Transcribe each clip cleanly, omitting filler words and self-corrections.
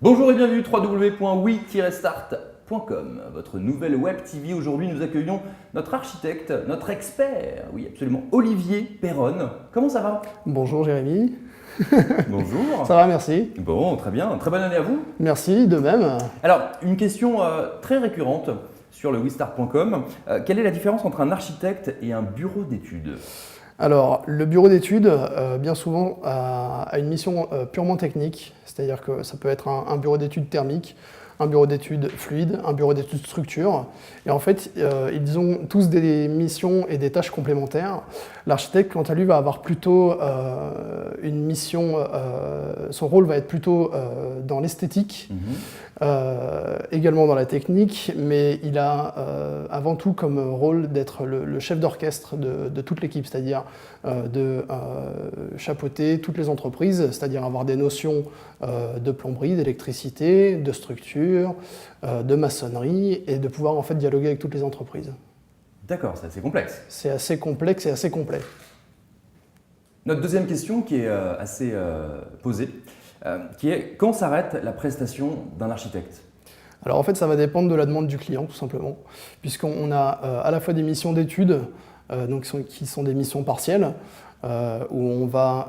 Bonjour et bienvenue www.we-start.com, votre nouvelle web TV. Aujourd'hui, nous accueillons notre architecte, notre expert, oui absolument, Olivier Perronne. Comment ça va? Bonjour Jérémy. Bonjour. Ça va, merci. Bon, très bien. Très bonne année à vous. Merci, de même. Alors, une question très récurrente sur le westart.com. Quelle est la différence entre un architecte et un bureau d'études? Alors, le bureau d'études, bien souvent, a une mission purement technique, c'est-à-dire que ça peut être un bureau d'études thermique, un bureau d'études fluide, un bureau d'études structure. Et en fait, ils ont tous des missions et des tâches complémentaires. L'architecte, quant à lui, va avoir plutôt une mission, son rôle va être plutôt dans l'esthétique, également dans la technique, mais il a avant tout comme rôle d'être le chef d'orchestre de toute l'équipe, c'est-à-dire de chapeauter toutes les entreprises, c'est-à-dire avoir des notions de plomberie, d'électricité, de structure, de maçonnerie, et de pouvoir en fait dialoguer avec toutes les entreprises. D'accord, c'est assez complexe. C'est assez complexe et assez complet. Notre deuxième question qui est assez posée, qui est quand s'arrête la prestation d'un architecte? Alors en fait, ça va dépendre de la demande du client, tout simplement, puisqu'on a à la fois des missions d'études, qui sont des missions partielles, où on va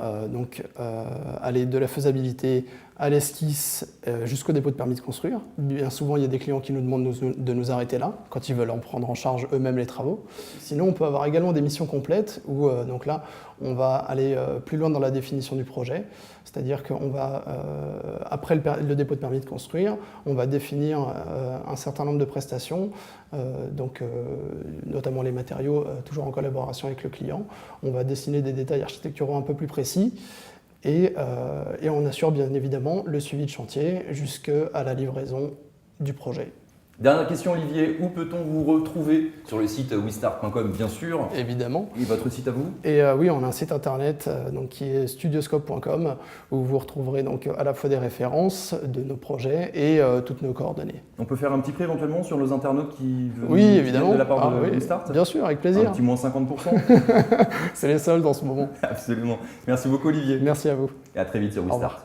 aller de la faisabilité à l'esquisse jusqu'au dépôt de permis de construire. Bien souvent, il y a des clients qui nous demandent de nous arrêter là, quand ils veulent en prendre en charge eux-mêmes les travaux. Sinon, on peut avoir également des missions complètes, où donc là, on va aller plus loin dans la définition du projet, c'est-à-dire qu'on va, après le dépôt de permis de construire, on va définir un certain nombre de prestations, notamment les matériaux, toujours en collaboration avec le client. On va dessiner des détails architecturaux un peu plus précis, et on assure bien évidemment le suivi de chantier jusqu'à la livraison du projet. Dernière question Olivier, où peut-on vous retrouver? Sur le site westart.com bien sûr. Évidemment. Et votre site à vous? Et oui, on a un site internet qui est studioscope.com où vous retrouverez donc à la fois des références de nos projets et toutes nos coordonnées. On peut faire un petit prix éventuellement sur nos internautes qui veulent oui, évidemment. de la part de Westart? Bien sûr, avec plaisir. Un petit moins 50%. C'est les soldes en ce moment. Absolument. Merci beaucoup Olivier. Merci à vous. Et à très vite sur Westart. Au revoir.